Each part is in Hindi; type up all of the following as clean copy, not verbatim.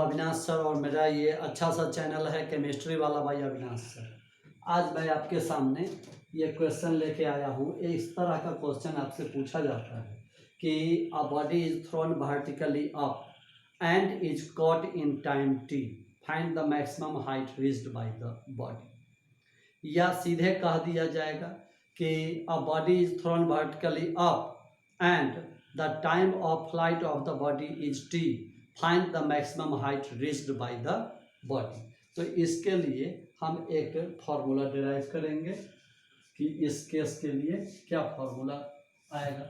अविनाश सर और मेरा ये अच्छा सा चैनल है केमिस्ट्री वाला भाई अविनाश सर। आज मैं आपके सामने ये क्वेश्चन लेके आया हूँ। इस तरह का क्वेश्चन आपसे पूछा जाता है कि a body is thrown vertically up and is caught in time T, find the maximum height reached by the body. या सीधे कह दिया जाएगा कि a body is thrown vertically up and the time of flight of the body is T, find the maximum height reached by the body. तो इसके लिए हम एक फार्मूला डिराइव करेंगे कि इस केस के लिए क्या फार्मूला आएगा।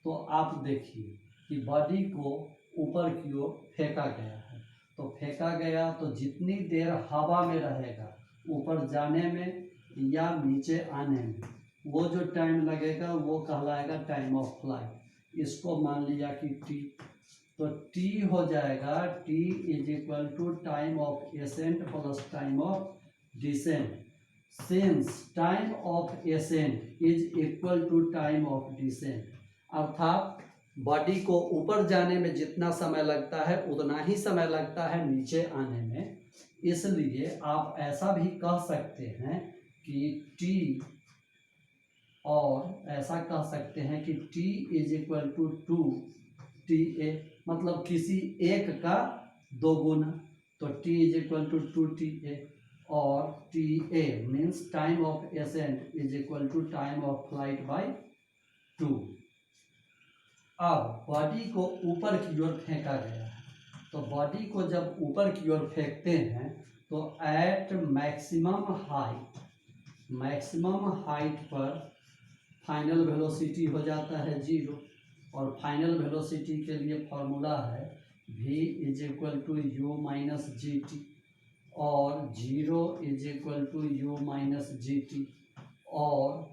तो आप देखिए कि बॉडी को ऊपर की ओर फेंका गया है, तो फेंका गया तो जितनी देर हवा में रहेगा ऊपर जाने में या नीचे आने में, वो जो टाइम लगेगा वो कहलाएगा टाइम ऑफ फ्लाइट। इसको मान लिया कि टी, तो t हो जाएगा t is equal to time of ascent plus time of descent, since time of ascent is equal to time of descent. अर्थात बॉडी को ऊपर जाने में जितना समय लगता है उतना ही समय लगता है नीचे आने में। इसलिए आप ऐसा भी कह सकते हैं कि t, और ऐसा कह सकते हैं कि t is equal to 2ta, मतलब किसी एक का दो गुना, तो t is equal to 2ta, और ta means time of ascent is equal to time of flight by 2। अब बॉडी को ऊपर की ओर फेंका गया है, तो बॉडी को जब ऊपर की ओर फेंकते हैं तो एट मैक्सिमम हाइट पर फाइनल वेलोसिटी हो जाता है 0, और फाइनल वेलोसिटी के लिए फॉर्मूला है v is equal to u minus g t, और 0 is equal to u minus g t, और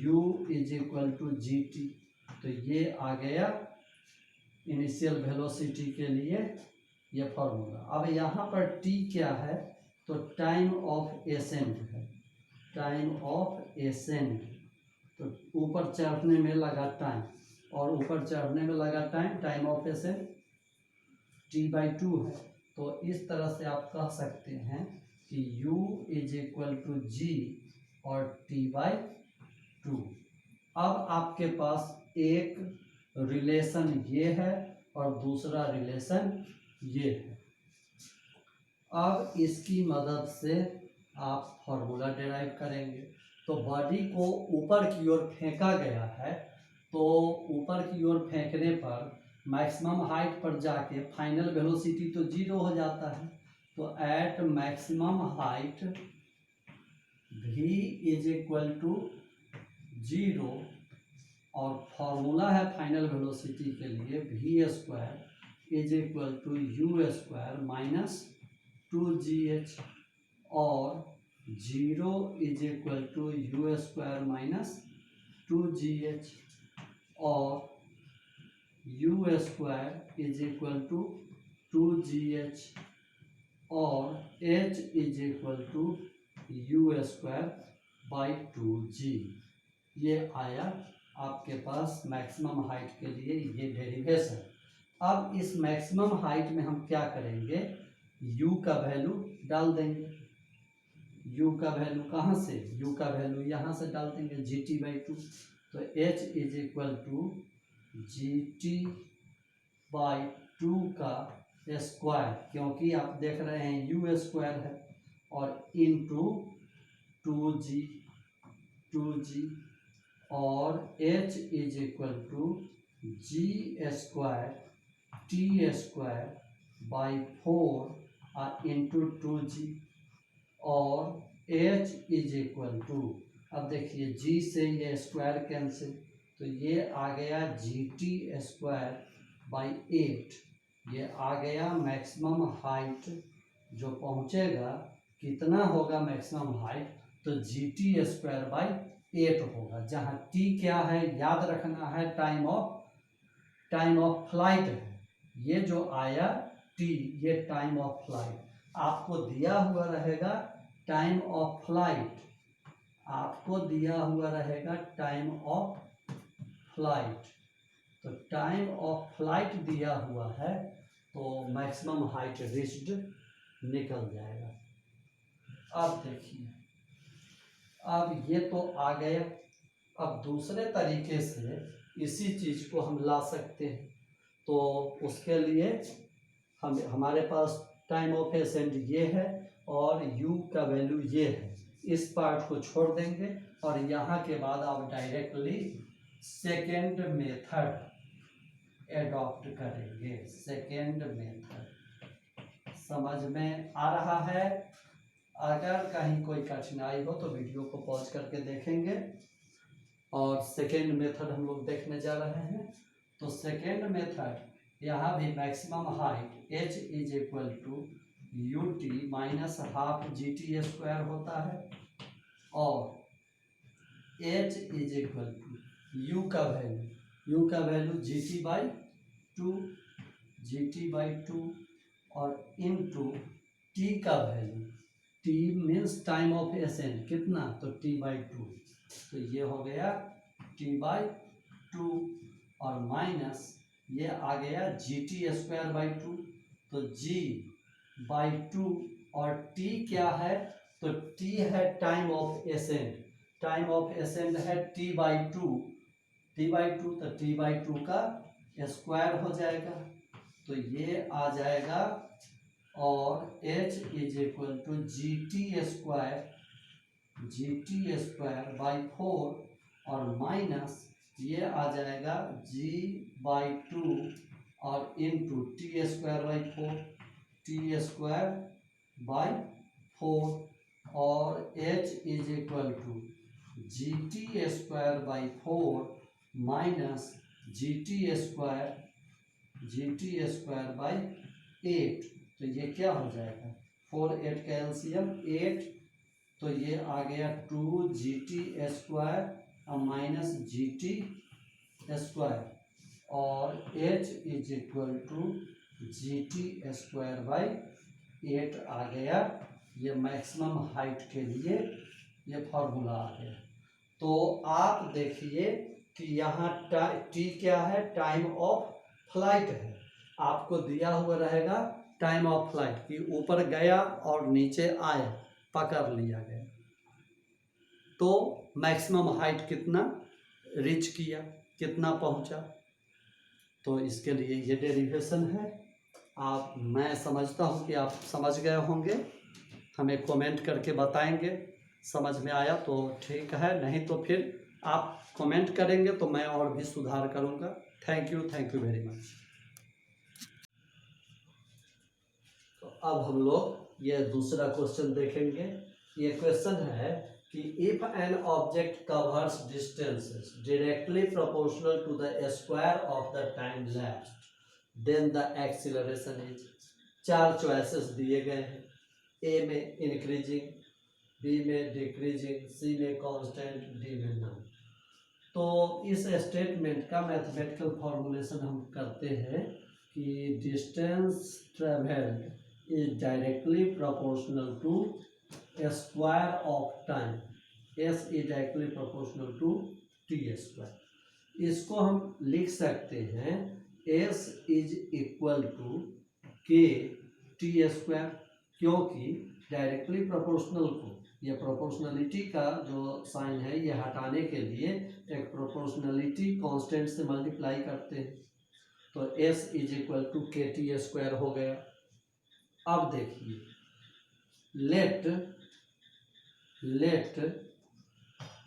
u is equal to g t. तो ये आ गया इनिशियल वेलोसिटी के लिए ये फॉर्मूला। अब यहाँ पर t क्या है, तो टाइम ऑफ एसेंट है, टाइम ऑफ एसेंट। तो ऊपर चढ़ने में लगा टाइम, और ऊपर चढ़ने में लगा टाइम ऑफ एसेंट t/2 है। तो इस तरह से आप कह सकते हैं कि u इज इक्वल टू जी और t/2। अब आपके पास एक रिलेशन ये है और दूसरा रिलेशन ये है। अब इसकी मदद से आप फॉर्मूला डिराइव करेंगे। तो बॉडी को ऊपर की ओर फेंका गया है, तो ऊपर की ओर फेंकने पर मैक्सिमम हाइट पर जाके फाइनल वेलोसिटी तो 0 हो जाता है। तो at maximum height v is equal to 0, और फॉर्मूला है फाइनल वेलोसिटी के लिए v² is equal to u² minus 2gh, और 0 is equal to u² minus 2gh, और u² is equal to 2gh, और h is equal to u² by 2g। ये आया आपके पास मैक्सिमम हाइट के लिए ये डेरिवेशन। अब इस मैक्सिमम हाइट में हम क्या करेंगे, u का वैल्यू डाल देंगे। u का वैल्यू कहाँ से, u का वैल्यू यहाँ से डाल देंगे gt/2। तो h is equal to gt/2 का स्क्वायर, क्योंकि आप देख रहे हैं u² है, और इनटू 2g, और h is equal to g² t² into 2g, और h इज इक्वल टू, अब देखिए g से ये स्क्वायर कैंसिल, तो ये आ गया gt²/8। ये आ गया मैक्सिमम हाइट जो पहुंचेगा, कितना होगा मैक्सिमम हाइट, तो gt²/8 होगा। जहाँ t क्या है याद रखना है, टाइम ऑफ फ्लाइट है। ये जो आया t, ये टाइम ऑफ फ्लाइट आपको दिया हुआ रहेगा, टाइम ऑफ फ्लाइट आपको दिया हुआ रहेगा, टाइम ऑफ फ्लाइट। तो टाइम ऑफ फ्लाइट दिया हुआ है, तो मैक्सिमम हाइट रीच्ड निकल जाएगा। अब देखिए, अब ये तो आ गए। अब दूसरे तरीके से इसी चीज़ को हम ला सकते हैं। तो उसके लिए हमारे पास टाइम ऑफ एसेंट ये है और u का वैल्यू ये है। इस पार्ट को छोड़ देंगे और यहाँ के बाद आप डायरेक्टली सेकेंड मेथड एडॉप्ट करेंगे। सेकेंड मेथड समझ में आ रहा है? अगर कहीं कोई कठिनाई हो तो वीडियो को पॉज करके देखेंगे। और सेकेंड मेथड हम लोग देखने जा रहे हैं। तो सेकेंड मेथड, यहाँ भी maximum height h is equal to u t minus half g t square होता है और h is equal to u का value g t by two और इनटू t का value, t means time of ascent कितना, तो t बाई टू। तो ये हो गया t बाई टू और माइनस ये आ गया g t square by two. तो g बाई टू और t क्या है, तो t है time of ascent. Time of ascent है t बाई टू। तो t बाई टू का स्क्वायर हो जाएगा। तो ये आ जाएगा और h is equal to g t square by four और माइनस ये आ जाएगा g बाई टू और into T square by four और h is equal to g t square by four minus g t square by eight. तो ये क्या हो जाएगा, 4 8 का एलसीएम 8। तो ये आ गया 2 जी टी स्क्वायर और माइनस जी टी स्क्वायर और h is equal to g t square by 8 आ गया। ये मैक्सिमम हाइट के लिए ये फॉर्मूला आ गया। तो आप देखिए कि यहाँ t क्या है, टाइम ऑफ फ्लाइट है। आपको दिया हुआ रहेगा टाइम ऑफ फ्लाइट कि ऊपर गया और नीचे आया, पकड़ लिया गया। तो मैक्सिमम हाइट कितना रीच किया, कितना पहुंचा। तो इसके लिए ये डेरिवेशन है। मैं समझता हूं कि आप समझ गए होंगे। हमें कमेंट करके बताएंगे, समझ में आया तो ठीक है, नहीं तो फिर आप कमेंट करेंगे तो मैं और भी सुधार करूंगा। Thank you very much. तो अब हम लोग ये दूसरा क्वेश्चन देखेंगे। ये क्वेश्चन है कि if an object covers distances directly proportional to the square of the time lapsed then the acceleration is. 4 choices दिए गए हैं। ए में इंक्रीजिंग, बी में डिक्रीजिंग, सी में कांस्टेंट, डी में नन। तो इस स्टेटमेंट का मैथमेटिकल फॉर्मूलेशन हम करते हैं कि distance travelled is directly proportional to square of time, s is directly proportional to T square. इसको हम लिख सकते हैं s is equal to k t square, क्योंकि डायरेक्टली प्रोपोर्शनल को, यह प्रोपोर्शनलिटी का जो साइन है ये हटाने के लिए एक प्रोपोर्शनलिटी कांस्टेंट से मल्टीप्लाई करते हैं। तो S is equal to k t square हो गया। अब देखिए, लेट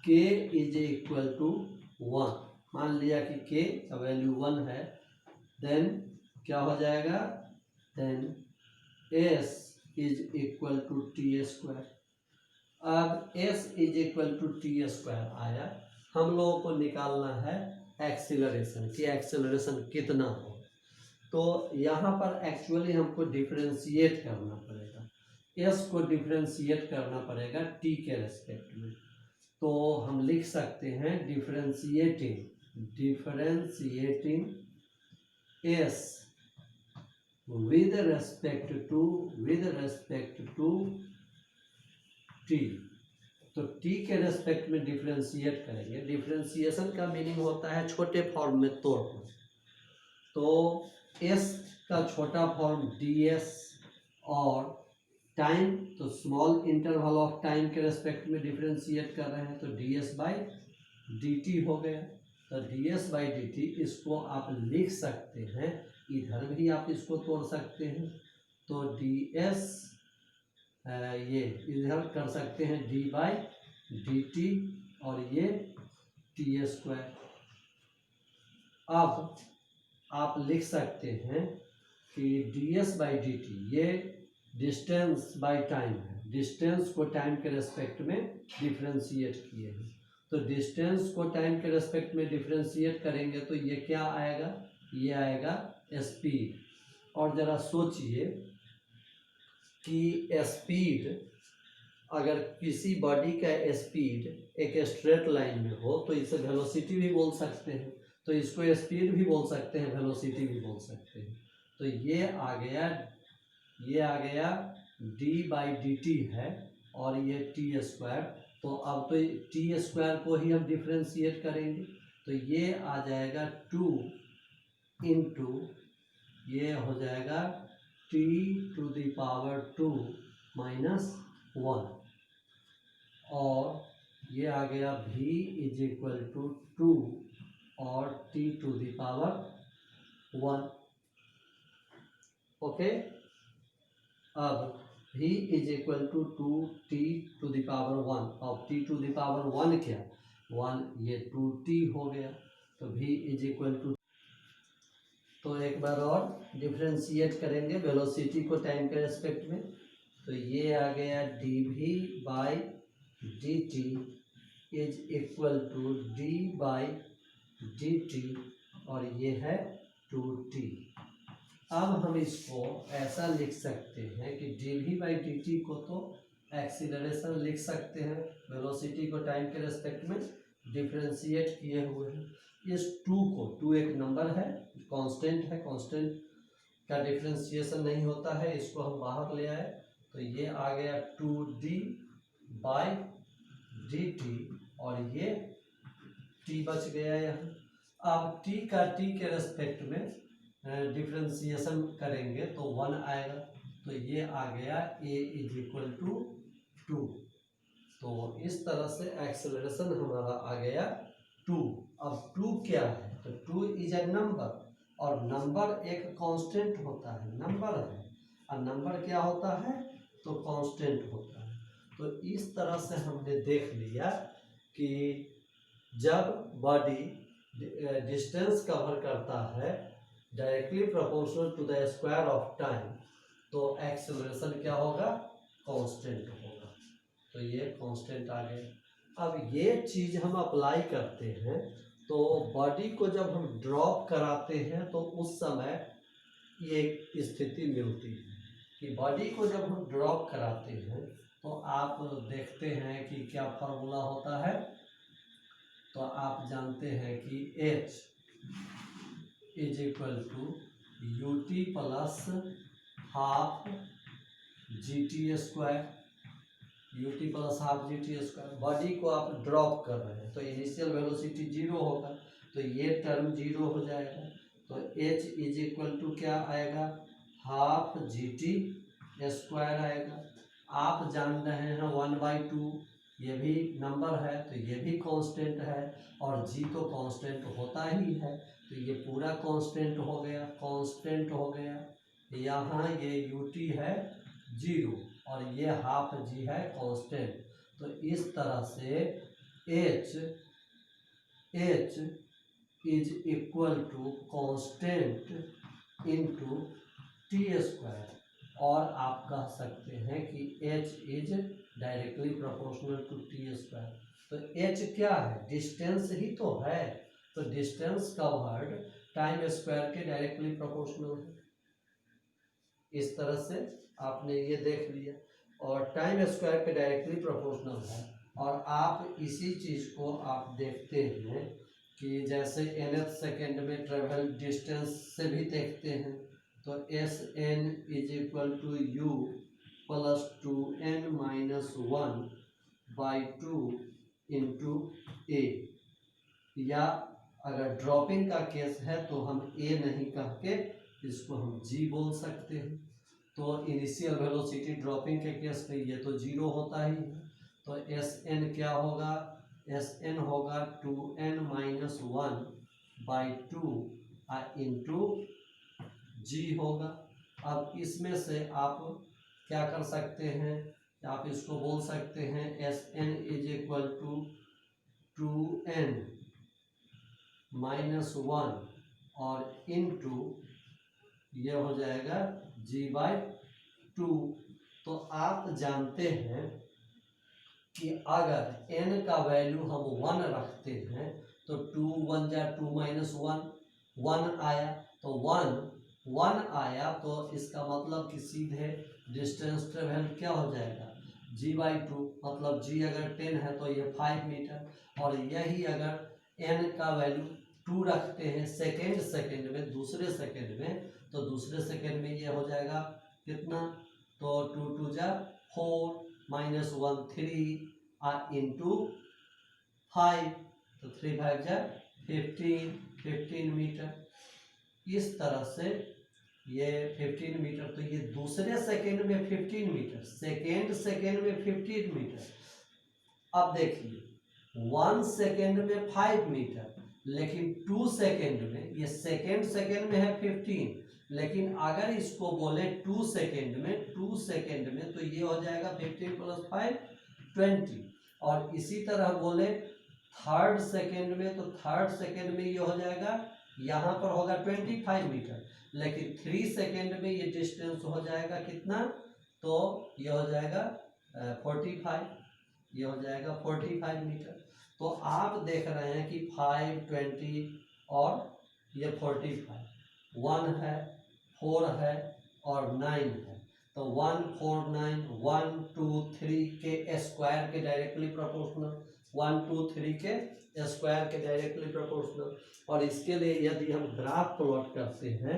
के इज इक्वल टू 1। मान लिया कि के का वैल्यू 1 है, देन क्या हो जाएगा, then S is equal to T square. अब S is equal to T square आया, हम लोगों को निकालना है एक्सीलरेशन कि एक्सीलरेशन कितना हो। तो यहाँ पर एक्चुअली हमको डिफरेंशिएट करना पड़ेगा, एस को डिफरेंशिएट करना पड़ेगा टी के रेस्पेक्ट में। तो हम लिख सकते हैं differentiating s with respect to t. तो टी के रेस्पेक्ट में डिफरेंशिएट करेंगे। डिफरेंशिएशन का मीनिंग होता है छोटे फॉर्म में तोड़ना। तो एस का छोटा फॉर्म ds और टाइम तो स्मॉल इंटरवल ऑफ टाइम के रेस्पेक्ट में डिफ्रेंशिएट कर रहे हैं तो ds बाई dt हो गया। तो ds बाई dt इसको आप लिख सकते हैं, इधर भी आप इसको तोड़ सकते हैं तो ds ये इधर कर सकते हैं d बाई dt और ये t स्क्वायर। अब आप लिख सकते हैं कि ds बाई dt ये डिस्टेंस बाई टाइम है, डिस्टेंस को टाइम के रेस्पेक्ट में डिफ्रेंशिएट किए हैं तो डिस्टेंस को टाइम के रेस्पेक्ट में डिफ्रेंशिएट करेंगे तो ये क्या आएगा, ये आएगा स्पीड। और ज़रा सोचिए कि स्पीड अगर किसी बॉडी का स्पीड एक स्ट्रेट लाइन में हो तो इसे वेलोसिटी भी बोल सकते हैं, तो इसको स्पीड भी बोल सकते हैं, वेलोसिटी भी बोल सकते हैं। तो ये आ गया d बाई डी टी है और ये टी स्क्वायर। तो अब तो टी स्क्वायर को ही हम डिफ्रेंशिएट करेंगे तो ये आ जाएगा 2 इंटू ये हो जाएगा t to the power 2 minus 1 और ये आ गया v इज इक्वल टू 2 और t to the power 1। Okay, अब v is equal to 2t to the power 1 और t टू द पावर 1 क्या 1, ये 2t हो गया तो v इज इक्वल टू। तो एक बार और डिफ्रेंशिएट करेंगे वेलोसिटी को टाइम के रेस्पेक्ट में तो ये आ गया dv by dt is equal to d by dt और ये है 2t। अब हम इसको ऐसा लिख सकते हैं कि dv बाई dt को तो एक्सीलरेशन लिख सकते हैं, वेलोसिटी को टाइम के रेस्पेक्ट में डिफ्रेंशिएट किए हुए हैं। इस 2 को 2 एक नंबर है, कांस्टेंट है, कांस्टेंट का डिफ्रेंशिएशन नहीं होता है, इसको हम बाहर ले आए तो ये आ गया 2d बाई dt और ये t बच गया यहाँ। अब t का t के रेस्पेक्ट में डिफ्रेंशिएशन करेंगे तो 1 आएगा तो ये आ गया a इज इक्वल टू 2। तो इस तरह से एक्सेलरेशन हमारा आ गया 2। अब 2 क्या है तो 2 इज ए नंबर और नंबर एक कांस्टेंट होता है, नंबर है और नंबर क्या होता है तो कांस्टेंट होता है। तो इस तरह से हमने देख लिया कि जब बॉडी डिस्टेंस कवर करता है directly proportional to the square of time तो एक्सेलरेशन क्या होगा कांस्टेंट होगा। तो ये कांस्टेंट आ गया। अब ये चीज़ हम अप्लाई करते हैं तो बॉडी को जब हम ड्रॉप कराते हैं तो उस समय ये स्थिति मिलती है कि बॉडी को जब हम ड्रॉप कराते हैं तो आप देखते हैं कि क्या फार्मूला होता है। तो आप जानते हैं कि h is equal to u t plus half g t square, u t plus half g t square. Body को आप ड्रॉप कर रहे हैं तो इनिशियल वेलोसिटी 0 होगा तो ये टर्म 0 हो जाएगा तो h इज इक्वल टू क्या आएगा हाफ जी टी स्क्वायर आएगा। आप जान रहे हैं 1/2 ये भी नंबर है तो ये भी कांस्टेंट है और g तो कांस्टेंट होता ही है तो ये पूरा कांस्टेंट हो गया, कांस्टेंट हो गया। यहाँ ये ut है 0 और ये हाफ g है कांस्टेंट। तो इस तरह से h is equal to constant into t square और आप कह सकते हैं कि h is directly proportional to T square. तो h क्या है डिस्टेंस ही तो है तो डिस्टेंस कवर्ड टाइम स्क्वायर के डायरेक्टली प्रोपोर्शनल है। इस तरह से आपने ये देख लिया और टाइम स्क्वायर के डायरेक्टली प्रोपोर्शनल है। और आप इसी चीज़ को आप देखते हैं कि जैसे nth सेकेंड में ट्रेवल डिस्टेंस से भी देखते हैं तो S N is equal to U plus 2n minus 1/2 into A, या अगर ड्रॉपिंग का केस है तो हम ए नहीं कह के इसको हम जी बोल सकते हैं। तो इनिशियल वेलोसिटी ड्रॉपिंग के केस में ये तो जीरो होता ही है, तो एस एन क्या होगा, एस एन होगा 2n - 1/2 इंटू जी होगा। अब इसमें से आप क्या कर सकते हैं, आप इसको बोल सकते हैं s N is equal to 2n - 1 और इंटू ये हो जाएगा g/2। तो आप जानते हैं कि अगर n का वैल्यू हम 1 रखते हैं तो 2 1 जा 2 - 1 1 आया, तो 1 आया, तो इसका मतलब कि सीधे डिस्टेंस ट्रेवल क्या हो जाएगा g/2, मतलब g अगर 10 है तो ये 5 मीटर, और यही अगर n का वैल्यू 2 रखते हैं सेकेंड में, दूसरे सेकेंड में, तो दूसरे सेकेंड में ये हो जाएगा कितना, तो 2 2 जा 4 - 1 3 इंटू 5, तो 3 5 जा 15 मीटर। इस तरह से ये 15 मीटर, तो ये दूसरे सेकेंड में 15 मीटर, सेकेंड में 15 मीटर। अब देखिए 1 सेकेंड में 5 मीटर, लेकिन 2 सेकेंड में, ये सेकेंड में है 15, लेकिन अगर इसको बोले 2 सेकेंड में तो ये हो जाएगा 15 + 5 20, और इसी तरह बोले थर्ड सेकेंड में, तो थर्ड सेकेंड में ये हो जाएगा, यहाँ पर होगा 25 मीटर, लेकिन 3 सेकेंड में ये डिस्टेंस हो जाएगा कितना, तो ये हो जाएगा 45, ये हो जाएगा 45 मीटर। तो आप देख रहे हैं कि 5 20 और ये 45, 1 है 4 है और 9 है, तो 1 4 9 1 2 3 के स्क्वायर के डायरेक्टली प्रोपोर्शनल, 1 2 3 के स्क्वायर के डायरेक्टली प्रोपोर्शनल। और इसके लिए यदि हम ग्राफ प्लॉट करते हैं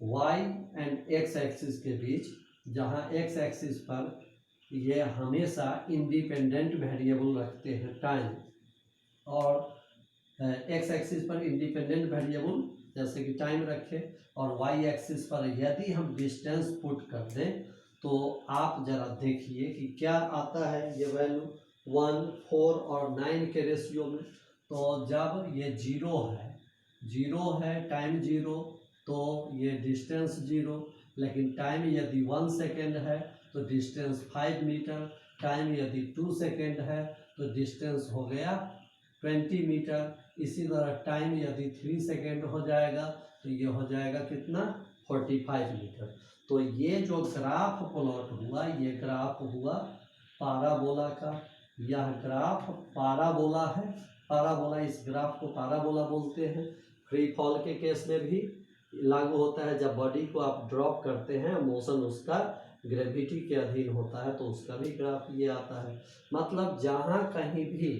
y एंड x एक्सिस के बीच, जहां x एक्सिस पर ये हमेशा इंडिपेंडेंट वेरिएबल रखते हैं टाइम, और x एक्सिस पर इंडिपेंडेंट वेरिएबल जैसे कि टाइम रखे, और y एक्सिस पर यदि हम डिस्टेंस पुट कर दें, तो आप जरा देखिए कि क्या आता है ये वैल्यू 1 4 और 9 के रेशियो में। तो जब ये जीरो है टाइम जीरो, तो ये डिस्टेंस जीरो, लेकिन टाइम यदि 1 सेकेंड है तो डिस्टेंस 5 मीटर, टाइम यदि 2 सेकेंड है तो डिस्टेंस हो गया 20 मीटर। इसी तरह टाइम यदि 3 सेकेंड हो जाएगा तो ये हो जाएगा कितना 45 मीटर। तो ये जो ग्राफ प्लॉट हुआ, ये ग्राफ हुआ पाराबोला का, यह ग्राफ पाराबोला है। पाराबोला, इस ग्राफ को पाराबोला बोलते हैं। फ्री फॉल के केस में भी लागू होता है, जब बॉडी को आप ड्रॉप करते हैं, मोशन उसका ग्रेविटी के अधीन होता है, तो उसका भी ग्राफ ये आता है। मतलब जहाँ कहीं भी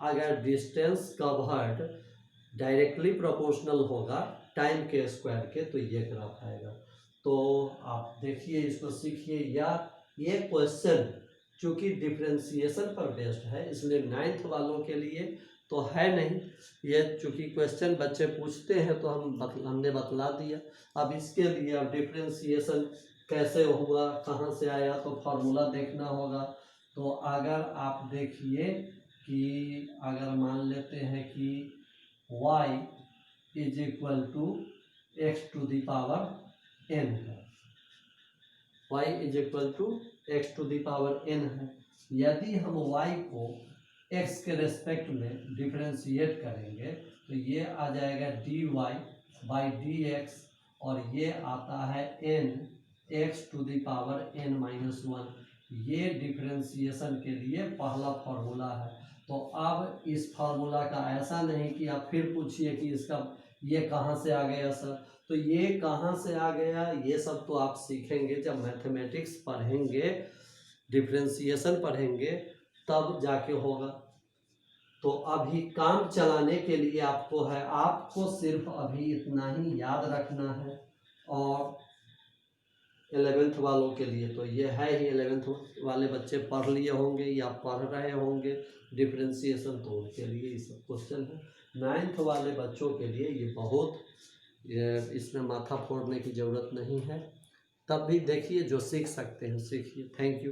अगर डिस्टेंस कवर्ड डायरेक्टली प्रोपोर्शनल होगा टाइम के स्क्वायर के, तो ये ग्राफ आएगा। तो आप देखिए, इसको सीखिए, या ये क्वेश्चन चूँकि डिफ्रेंसिएशन पर बेस्ड है, इसलिए 9th वालों के लिए तो है नहीं, ये चूँकि क्वेश्चन बच्चे पूछते हैं तो हमने बतला दिया। अब इसके लिए अब डिफ्रेंसिएशन कैसे हुआ, कहाँ से आया, तो फार्मूला देखना होगा। तो अगर आप देखिए कि अगर मान लेते हैं कि y is equal to x⁴n है, y is equal to x⁴n है। यदि हम y को x के रेस्पेक्ट में डिफ्रेंशिएट करेंगे तो ये आ जाएगा dy/dx, और ये आता है n x⁴n - 1। ये डिफ्रेंशिएशन के लिए पहला फार्मूला है। तो अब इस फार्मूला का ऐसा नहीं कि आप फिर पूछिए कि इसका ये कहाँ से आ गया सर, तो ये कहाँ से आ गया ये सब तो आप सीखेंगे जब मैथमेटिक्स पढ़ेंगे, डिफ्रेंशिएशन पढ़ेंगे, तब जाके होगा। तो अभी काम चलाने के लिए आपको सिर्फ अभी इतना ही याद रखना है। और 11th वालों के लिए तो ये है ही, 11th वाले बच्चे पढ़ लिए होंगे या पढ़ रहे होंगे डिफ्रेंशिएशन, तो उनके लिए ये सब क्वेश्चन है। 9th वाले बच्चों के लिए ये बहुत ये इसमें माथा फोड़ने की ज़रूरत नहीं है। तब भी देखिए, जो सीख सकते हैं सीखिए। Thank you.